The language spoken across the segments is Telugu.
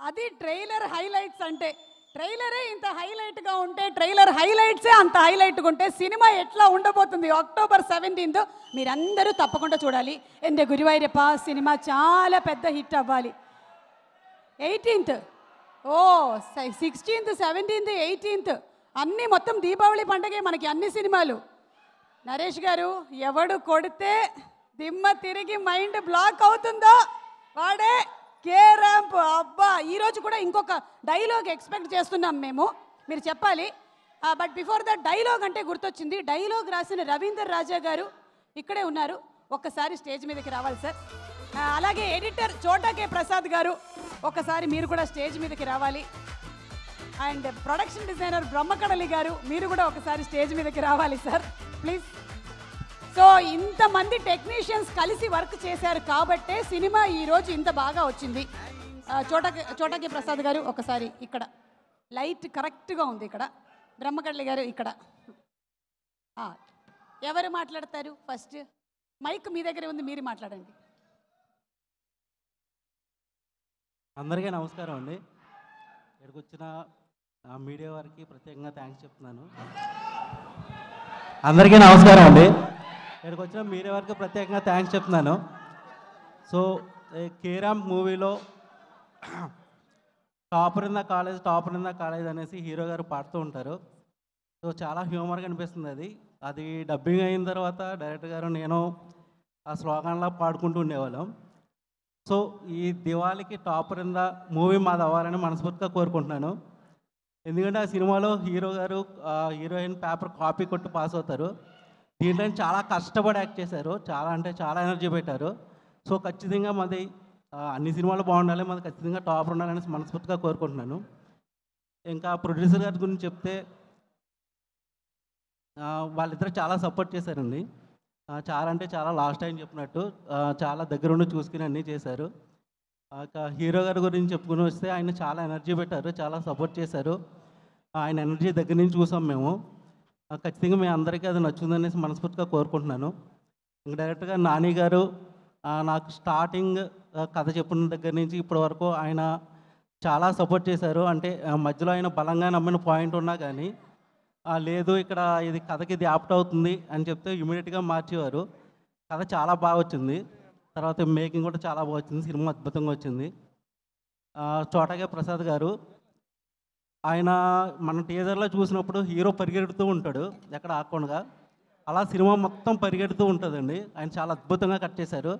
అది ట్రైలర్ హైలైట్స్ అంటే. ట్రైలరే ఇంత హైలైట్గా ఉంటే, ట్రైలర్ హైలైట్సే అంత హైలైట్గా ఉంటే సినిమా ఎట్లా ఉండబోతుంది October 17th మీరందరూ తప్పకుండా చూడాలి. ఎందే గురువాయూరప్ప సినిమా చాలా పెద్ద హిట్ అవ్వాలి. 18th, ఓ 16th, 17th, 18th అన్నీ మొత్తం దీపావళి పండగే మనకి అన్ని సినిమాలు. నరేష్ గారు, ఎవడు కొడితే దిమ్మ తిరిగి మైండ్ బ్లాక్ అవుతుందో వాడే కే ర్యాంప్. అబ్బా, ఈరోజు కూడా ఇంకొక డైలాగ్ ఎక్స్పెక్ట్ చేస్తున్నాం మేము, మీరు చెప్పాలి. బట్ బిఫోర్ దట్ డైలాగ్ అంటే గుర్తొచ్చింది, డైలాగ్ రాసిన రవీందర్ రాజా గారు ఇక్కడే ఉన్నారు, ఒక్కసారి స్టేజ్ మీదకి రావాలి సార్. అలాగే ఎడిటర్ చోటా కే ప్రసాద్ గారు, ఒక్కసారి మీరు కూడా స్టేజ్ మీదకి రావాలి. అండ్ ప్రొడక్షన్ డిజైనర్ బ్రహ్మకడలి గారు, మీరు కూడా ఒకసారి స్టేజ్ మీదకి రావాలి సార్ ప్లీజ్. సో ఇంతమంది టెక్నీషియన్స్ కలిసి వర్క్ చేశారు కాబట్టే సినిమా ఈరోజు ఇంత బాగా వచ్చింది. చోటాకి ప్రసాద్ గారు ఒకసారి ఇక్కడ లైట్ కరెక్ట్గా ఉంది, ఇక్కడ బ్రహ్మకడలి గారు ఇక్కడ. ఎవరు మాట్లాడతారు ఫస్ట్? మైక్ మీ దగ్గర ఉంది, మీరు మాట్లాడండి. అందరికీ నమస్కారం అండి. ఇక్కడికి వచ్చిన మీడియా వారికి ప్రత్యేకంగా థ్యాంక్స్ చెప్తున్నాను. అందరికీ నమస్కారం అండి. ఇక్కడికి వచ్చిన మీడియా వారికి ప్రత్యేకంగా థ్యాంక్స్ చెప్తున్నాను. సో కే ర్యాంప్ మూవీలో టాపర్ ఇన్ ద కాలేజ్ అనేసి హీరో గారు పాడుతూ ఉంటారు. సో చాలా హ్యూమర్గా అనిపిస్తుంది అది. అది డబ్బింగ్ అయిన తర్వాత డైరెక్టర్ గారు నేను ఆ స్లోగాన్లా పాడుకుంటూ ఉండేవాళ్ళం. సో ఈ దివాళీకి టాపర్ ఇన్ ద మూవీ మాది అవ్వాలని మనస్ఫూర్తిగా కోరుకుంటున్నాను. ఎందుకంటే ఆ సినిమాలో హీరో గారు హీరోయిన్ పేపర్ కాపీ కొట్టి పాస్ అవుతారు. దీంట్లో చాలా కష్టపడి యాక్ట్ చేశారు, చాలా అంటే చాలా ఎనర్జీ పెట్టారు. సో ఖచ్చితంగా మాది అన్ని సినిమాలు బాగుండాలి, మాది ఖచ్చితంగా టాపర్ ఉండాలని మనస్ఫూర్తిగా కోరుకుంటున్నాను. ఇంకా ప్రొడ్యూసర్ గారి గురించి చెప్తే వాళ్ళిద్దరు చాలా సపోర్ట్ చేశారండి. చాలా అంటే చాలా లాస్ట్ టైం చెప్పినట్టు చాలా దగ్గరుండి చూసుకుని అన్నీ చేశారు. హీరో గారి గురించి చెప్పుకుని వస్తే ఆయన చాలా ఎనర్జీ పెట్టారు, చాలా సపోర్ట్ చేశారు. ఆయన ఎనర్జీ దగ్గర నుంచి చూసాం మేము. ఖచ్చితంగా మీ అందరికీ అది నచ్చుందనేసి మనస్ఫూర్తిగా కోరుకుంటున్నాను. ఇంకా డైరెక్ట్గా నాని గారు నాకు స్టార్టింగ్ కథ చెప్పిన దగ్గర నుంచి ఇప్పటి వరకు ఆయన చాలా సపోర్ట్ చేశారు. అంటే మధ్యలో ఆయన బలంగా నమ్మిన పాయింట్ ఉన్నా కానీ లేదు ఇక్కడ ఇది కథకి ఇది యాప్ట్ అవుతుంది అని చెప్తే ఇమీడియట్గా మార్చేవారు. కథ చాలా బాగా వచ్చింది, తర్వాత మేకింగ్ కూడా చాలా బాగా వచ్చింది, సినిమా అద్భుతంగా వచ్చింది. చోటాకే ప్రసాద్ గారు, ఆయన మన టీజర్లో చూసినప్పుడు హీరో పరిగెడుతూ ఉంటాడు ఎక్కడ ఆకుండా, అలా సినిమా మొత్తం పరిగెడుతూ ఉంటుందండి. ఆయన చాలా అద్భుతంగా కట్ చేశారు.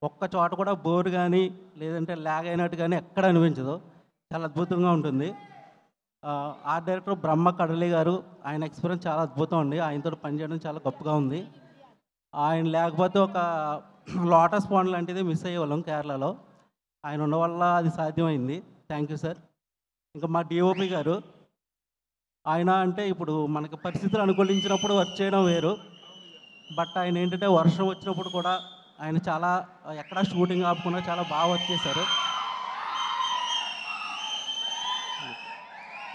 ఒక్క చోట కూడా బోర్ కానీ లేదంటే ల్యాగ్ అయినట్టు కానీ ఎక్కడ అనిపించదు, చాలా అద్భుతంగా ఉంటుంది. ఆర్ట్ డైరెక్టర్ బ్రహ్మ కడలి గారు, ఆయన ఎక్స్పీరియన్స్ చాలా అద్భుతం అండి. ఆయనతో పనిచేయడం చాలా గొప్పగా ఉంది. ఆయన లేకపోతే ఒక లోటస్ పాండ్ లాంటిది మిస్ అయ్యేవాళ్ళం కేరళలో, ఆయన ఉన్న వల్ల అది సాధ్యమైంది. Thank you sir. ఇంకా మా డిఓపి గారు, ఆయన అంటే ఇప్పుడు మనకి పరిస్థితులు అనుకూలించినప్పుడు వర్క్ చేయడం వేరు, బట్ ఆయన ఏంటంటే వర్షం వచ్చినప్పుడు కూడా ఆయన చాలా ఎక్కడా షూటింగ్ ఆపకుండా చాలా బాగా వర్క్ చేశారు.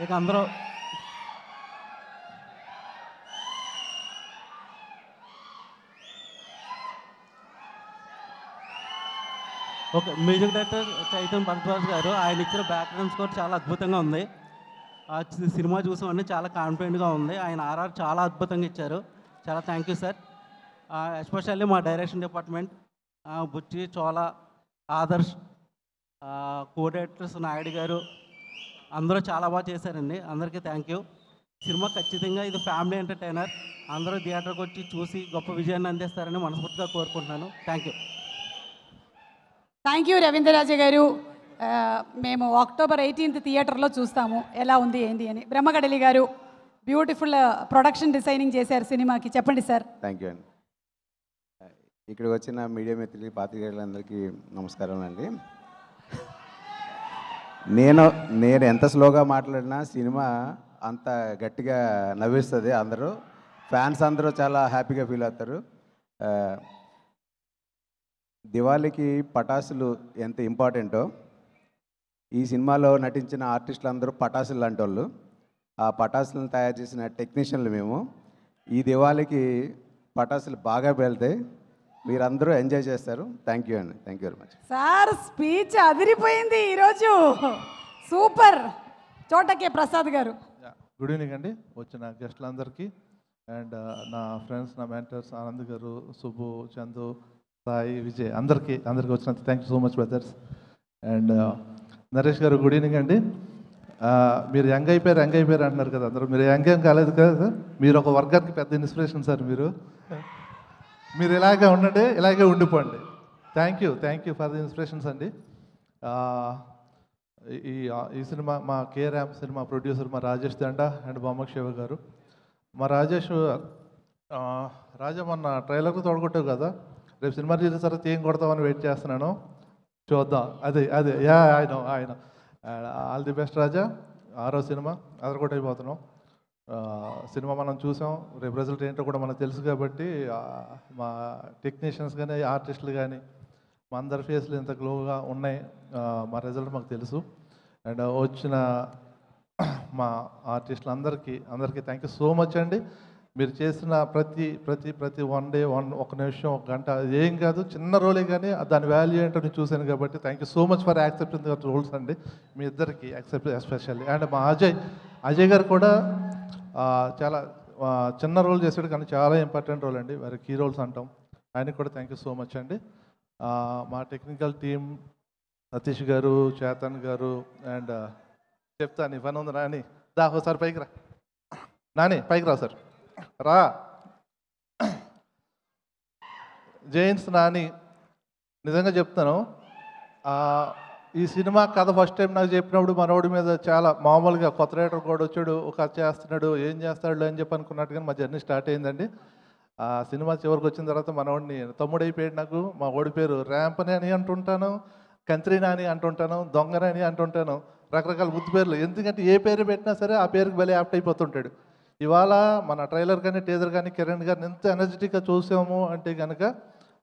ఇక అందరూ okay. Music director Chaitanya Bharadwaj గారు, ఆయన ఇచ్చిన బ్యాక్గ్రౌండ్ స్కోర్ చాలా అద్భుతంగా ఉంది. సినిమా చూసామని చాలా కాన్ఫిడెంట్గా ఉంది. ఆయన ఆర్ఆర్ చాలా అద్భుతంగా ఇచ్చారు. చాలా థ్యాంక్ యూ సార్. ఎస్పెషల్లీ మా డైరెక్షన్ డిపార్ట్మెంట్ బుచ్చి, చోళ, ఆదర్శ్, కో డైరెక్టర్స్ నాయుడు గారు, అందరూ చాలా బాగా చేశారండి. అందరికీ థ్యాంక్ యూ. సినిమా ఖచ్చితంగా ఇది ఫ్యామిలీ ఎంటర్టైనర్, అందరూ థియేటర్కి వచ్చి చూసి గొప్ప విజయాన్ని అందిస్తారని మనస్ఫూర్తిగా కోరుకుంటున్నాను. Thank you. Thank you Ravindra Raju గారు. మేము October 18th థియేటర్లో చూస్తాము ఎలా ఉంది ఏంటి అని. బ్రహ్మకడలి గారు బ్యూటిఫుల్ ప్రొడక్షన్ డిజైనింగ్ చేశారు సినిమాకి, చెప్పండి సార్. థ్యాంక్ యూ అండి. ఇక్కడికి వచ్చిన మీడియా మిత్రులకి, పాత్రికేయులందరికీ నమస్కారం అండి. నేను ఎంత స్లోగా మాట్లాడినా సినిమా అంత గట్టిగా నవ్విస్తుంది. అందరూ ఫ్యాన్స్ అందరూ చాలా హ్యాపీగా ఫీల్ అవుతారు. దివాళీకి పటాసులు ఎంత ఇంపార్టెంటో ఈ సినిమాలో నటించిన ఆర్టిస్టులు అందరూ పటాసులు లాంటి వాళ్ళు. ఆ పటాసులను తయారు చేసిన టెక్నీషియన్లు మేము. ఈ దివాళీకి పటాసులు బాగా పేలుతాయి, మీరందరూ ఎంజాయ్ చేస్తారు. థ్యాంక్ యూ అండి. Thank you very much. Sir speech అదిరిపోయింది ఈరోజు. సూపర్. చోటకే ప్రసాద్ గారు. గుడ్ ఈవినింగ్ అండి, వచ్చిన గెస్టులందరికీ అండ్ నా ఫ్రెండ్స్, నా మెంటర్స్ ఆనంద్ గారు, సుబ్బు, చందు, సాయి, విజయ్ అందరికీ వచ్చినంత thank you so much brothers. And Naresh గారు గుడ్ ఈవినింగ్ అండి. మీరు యంగ్ అయిపోయారు అంటున్నారు కదా అందరూ. మీరు యంగ్ ఏం కాలేదు కదా సార్, మీరు ఒక వర్గానికి పెద్ద ఇన్స్పిరేషన్ సార్. మీరు ఇలాగే ఉండండి, ఇలాగే ఉండిపోండి. Thank you for the inspirations అండి. ఈ సినిమా మా కే ర్యాంప్ సినిమా ప్రొడ్యూసర్ మా రాజేష్ దండ అండ్ బొమ్మక్ శివ గారు. మా రాజా మొన్న ట్రైలర్కు తోడగొట్టావు కదా, రేపు సినిమా రిలీజ్ తర్వాత ఏం కొడతామని వెయిట్ చేస్తున్నాను, చూద్దాం. అదే యా ఆయన ఆల్ ది బెస్ట్ రాజా. 6వ సినిమా అదరగొట్టైపోతున్నాం. సినిమా మనం చూసాం, రేపు రిజల్ట్ ఏంటో కూడా మనకు తెలుసు కాబట్టి మా టెక్నీషియన్స్ కానీ ఆర్టిస్టులు కానీ మా అందరి ఫేస్లు ఎంత గ్లోగా ఉన్నాయి, మా రిజల్ట్ మాకు తెలుసు. అండ్ వచ్చిన మా ఆర్టిస్టులందరికీ థ్యాంక్ యూ సో మచ్ అండి. మీరు చేసిన ప్రతి వన్ డే ఒక నిమిషం, ఒక గంట ఏం కాదు, చిన్న రోలే కానీ దాని వాల్యూ ఏంటో నేను చూశాను కాబట్టి thank you so much for accepting the roles అండి. మీ ఇద్దరికి యాక్సెప్ట్ ఎస్పెషల్లీ. అండ్ మా అజయ్ గారు కూడా చాలా చిన్న రోల్ చేశాడు కానీ చాలా ఇంపార్టెంట్ రోల్ అండి, వారి కీ రోల్స్ అంటాం. ఆయనకి కూడా థ్యాంక్ యూ సో మచ్ అండి. మా టెక్నికల్ టీమ్ సతీష్ గారు, చేతన్ గారు అండ్ చెప్తా నీ పని ఉంది నాని, ఒకసారి పైకి రా నాని, పైకి రా సార్, రా. జైన్స్ నాని, నిజంగా చెప్తాను, ఈ సినిమా కథ ఫస్ట్ టైం నాకు చెప్పినప్పుడు మనోడి మీద చాలా మామూలుగా కొత్త రైటర్ కూడా వచ్చాడు, ఒక కథ చేస్తున్నాడు, ఏం చేస్తాడు అని చెప్పి అనుకున్నట్టుగా మా జర్నీ స్టార్ట్ అయిందండి. ఆ సినిమా చివరికి వచ్చిన తర్వాత మనోడిని తమ్ముడు అయిపోయాడు నాకు. మా ఓడి పేరు ర్యాంప్ అని అంటుంటాను, కంత్రినా అని అంటుంటాను, దొంగనని అంటుంటాను, రకరకాల ముద్దు పేర్లు. ఎందుకంటే ఏ పేరు పెట్టినా సరే ఆ పేరుకి భలే యాప్ట్ అయిపోతుంటాడు. ఇవాళ మన ట్రైలర్ కానీ టీజర్ కానీ కిరణ్ గారిని ఎంత ఎనర్జెటిక్గా చూసాము అంటే కనుక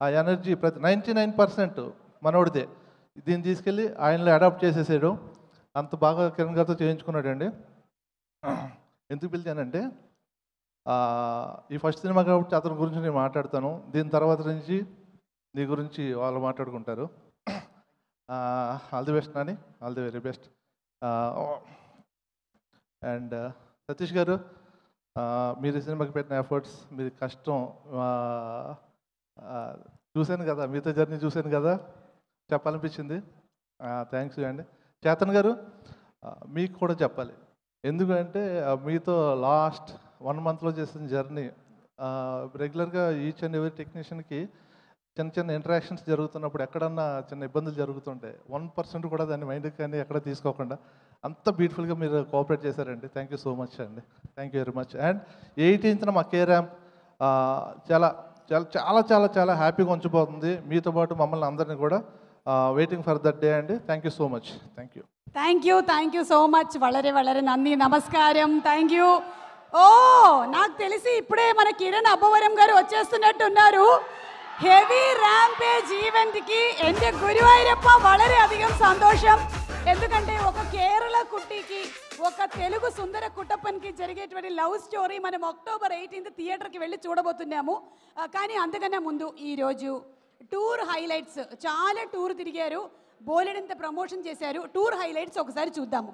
ఆ ఎనర్జీ 99% మనోడిదే. దీన్ని తీసుకెళ్ళి ఆయనలో అడాప్ట్ చేసేసాడు. అంత బాగా కిరణ్ గారితో చేయించుకున్నాడండి. ఎందుకు పిలిచానంటే ఈ ఫస్ట్ సినిమా కాబట్టి అతని గురించి నేను మాట్లాడతాను, దీని తర్వాత నుంచి నీ గురించి వాళ్ళు మాట్లాడుకుంటారు. All the best Nani, all the very best. And Satish గారు, మీరు ఈ సినిమాకి పెట్టిన ఎఫర్ట్స్, మీరు కష్టం చూశాను కదా, మీతో జర్నీ చూశాను కదా, చెప్పాలనిపించింది. థ్యాంక్స్ అండి. చేతన్ గారు, మీకు కూడా చెప్పాలి, ఎందుకంటే మీతో లాస్ట్ 1 monthలో చేసిన జర్నీ రెగ్యులర్గా ఈచ్ అండ్ ఎవరీ టెక్నీషియన్కి చిన్న ఇంటరాక్షన్స్ జరుగుతున్నప్పుడు ఎక్కడన్నా చిన్న ఇబ్బందులు జరుగుతుంటాయి, 1% కూడా దాన్ని మైండ్కి కానీ ఎక్కడ తీసుకోకుండా అంత బ్యూటిఫుల్గా మీరు కోఆపరేట్ చేశారండి. థ్యాంక్ యూ సో మచ్ అండి, thank you very much. And 18th మా కే ర్యాంప్ చాలా చాలా చాలా చాలా చాలా హ్యాపీగా ఉంచిపోతుంది. మీతో పాటు మమ్మల్ని అందరినీ కూడా వెయిటింగ్ ఫర్ దట్ డే అండి. Thank you so much. Thank you so much. వళరే నన్ని నమస్కారం. Thank you. ఓ, నాకు తెలిసి ఇప్పుడే మన కిరణ్ అబ్బవరం గారు వచ్చేస్తున్నట్టు ఉన్నారు. ഹെവി റാംപേജ് ఈవెంట్కి എൻ്റെ ഗുരുവായൂരപ്പ വളരെ അധികം സന്തോഷം. ఎందుకంటే ఒక కేరళ కుట్టికి, ఒక తెలుగు సుందర కుట్టప్పన్కి జరిగేటువంటి లవ్ స్టోరీ మనం October 18th థియేటర్కి వెళ్ళి చూడబోతున్నాము. కానీ అంతకన్నా ముందు ఈరోజు టూర్ హైలైట్స్, చాలా టూర్ తిరిగారు, బోలెడంత ప్రమోషన్ చేశారు. టూర్ హైలైట్స్ ఒకసారి చూద్దాము.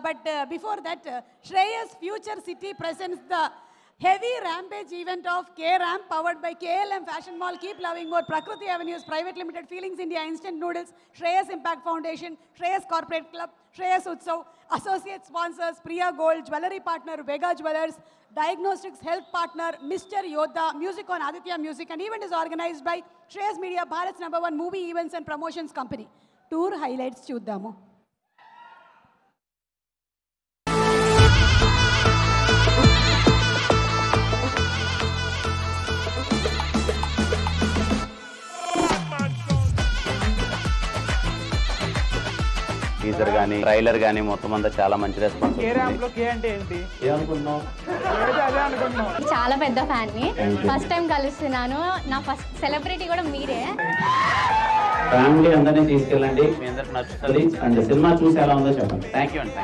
But before that, Shreyas future city presents the heavy rampage event of K-Ramp powered by KLM Fashion Mall, Keep Loving More, Prakriti Avenues Private Limited, Feelings India, Instant Noodles, Shreyas Impact Foundation, Shreyas Corporate Club, Shreyas Utsav, Associate Sponsors, Priya Gold, Jewelry Partner, Vega Jewelers, Diagnostics Health Partner, Mr. Yodha, Music on Aditya Music, and event is organized by Shreyas Media, Bharat's #1 movie events and promotions company. Tour highlights చూద్దాము. టీజర్ కానీ ట్రైలర్ కానీ మొత్తం అంతా చాలా మంచి రెస్పాన్స్. చాలా పెద్ద ఫ్యాన్ ని, ఫస్ట్ టైం కలుస్తున్నాను. నా ఫస్ట్ సెలబ్రిటీ కూడా మీరే. ఫ్యామిలీ అందరినీ తీసుకెళ్ళండి, మీ అందరికి నచ్చుతుంది. అండ్ సినిమా చూసి ఎలా ఉందో చెప్పండి. థ్యాంక్ యూ అండి.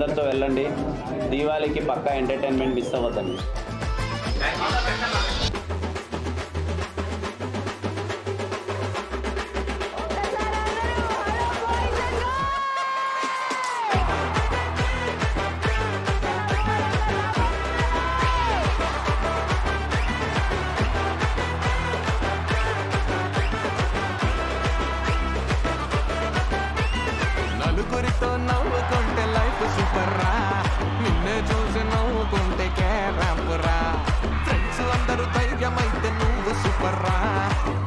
అందరితో వెళ్ళండి. దీవాళికి పక్కా ఎంటర్టైన్మెంట్ మిస్ అవ్వద్దండి. నలుగురితో నవ్వుకుంటే లైఫ్ సూపర్ రా, నిన్నే చూసి నవ్వుకుంటే కేరాంపురా. ఫ్రెండ్స్ అందరూ ధైర్యమైతే నువ్వు సూపర్ రా,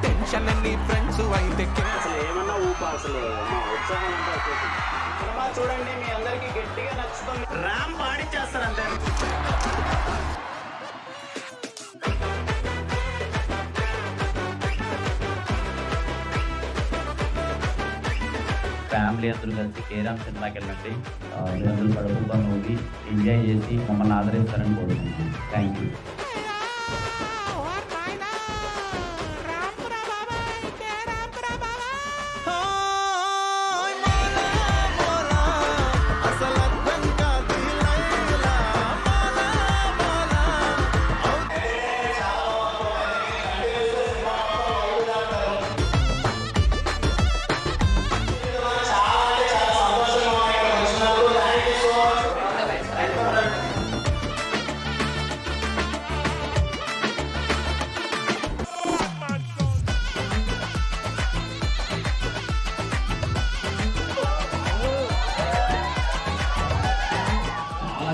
టెన్షన్ నీ ఫ్రెండ్స్ అయితే అసలు ఏమన్నా ఊపా, అసలు మా ఉత్సాహం అంతా వచ్చేసింది. సినిమా చూడండి, మీ అందరికీ గట్టిగా నచ్చుతుంది. ర్యాంప్ ఆడిచ్చేస్తారు అంతే. ఫ్యామిలీ అందరూ కలిసి కేరామ్ సినిమాకి వెళ్ళండి. అందరూ కడుపుగా మూవీ ఎంజాయ్ చేసి మమ్మల్ని ఆదరిస్తారని కోరుకుంటున్నాను. Thank you.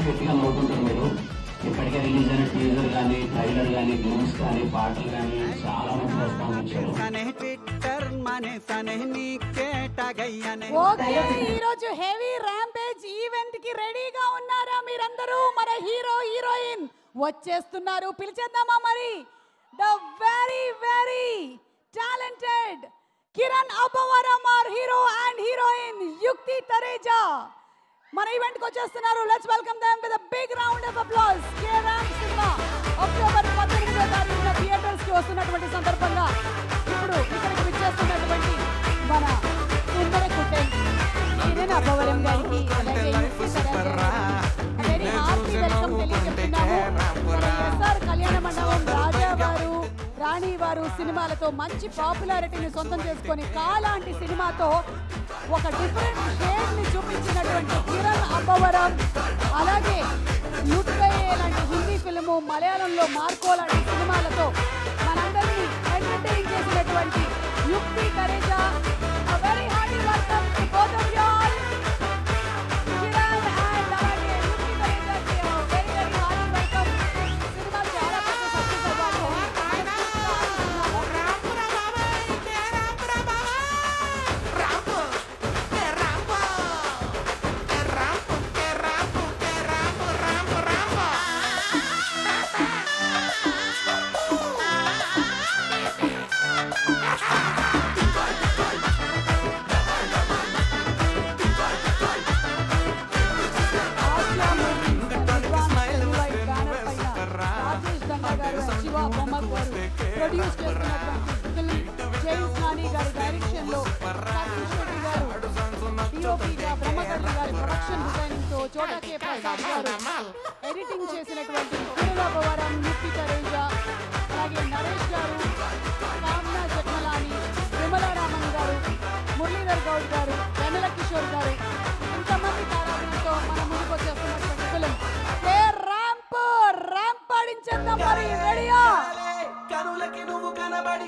గట్టిగా నవ్వుకుంటారు మీరు. ఇప్పటికే రిలీజ్ అయిన టీజర్ కానీ, ట్రైలర్ కానీ, గ్లిమ్స్ కానీ, పాటలు కానీ చాలా మంది రెస్పాన్స్ ఇచ్చారు. ఓకే, ఈరోజు హెవీ ర్యాంపేజ్ ఈవెంట్ కి రెడీగా ఉన్నారా మీరందరూ? మన హీరో హీరోయిన్ వచ్చేస్తున్నారు, పిలిచేద్దామా మరి? The very very talented Kiran Abbavaram our hero and heroine Yukti Thareja మన ఈవెంట్ కి వచ్చేస్తున్నారు. Let's welcome them with a big round of applause. K Ramp సినిమా అక్టోబర్ 18వ తారీఖున థియేటర్స్ కి వస్తున్నటువంటి సందర్భంగా ఇప్పుడు ఇక్కడికి విచ్చేస్తున్నటువంటి మన సుందర కుట్టెన్ కిరణ్ అబ్బవరం గారికి అలాగే యుక్తి తరేజా వెరీ హార్టీ వెల్కమ్ తెలియజేస్తున్నాము. ఎస్ఆర్ కళ్యాణ మండపం రాజా వారు, రాణి వారు సినిమాలతో మంచి పాపులారిటీని సొంతం చేసుకొని కాలాంటి సినిమాతో ఒక డిఫరెంట్ షేడ్ ని చూపించినటువంటి కిరణ్ అబ్బవరం, అలాగే లుట్కయ్యే లాంటి హిందీ ఫిల్ము, మలయాళంలో మార్కో లాంటి సినిమాలతో మనందరినీ ఎంటర్టైన్ చేసినటువంటి Yukti Thareja. Very hearty welcome to both of you all. Kiran and అలాగే యుక్తి తరేజాకి very very hearty welcome. Cinema చాలా పెద్ద సక్సెస్ అవ్వాలి. ప్రొడ్యూస్ చేస్తున్నటువంటి ఫిల్మ్ జైన్స్ నాని గారి డైరెక్షన్ లో సతీష్ రెడ్డి గారు డిఓపిగా, బ్రహ్మకల్లి గారి ప్రొడక్షన్ డిజైనింగ్ తో చోటా కే ప్రసాద్ గారు ఎడిటింగ్ చేసినటువంటి కిరణ్ అబ్బవరం, యుక్తి తరేజా, అలాగే నరేష్ గారు, కామ్నా జట్మలాని, విమలారామన్ గారు, మురళీధర్ గౌడ్ గారు, వెన్నెల కిషోర్ గారు, ఇంతమంది తారాగణంతో మన ముందుకు వచ్చేస్తున్నటువంటి ఫిల్మ్ ర్యాంప్ ఆడించేద్దాం మరి. రెడీయా? కనులకి నువ్వు కనబడి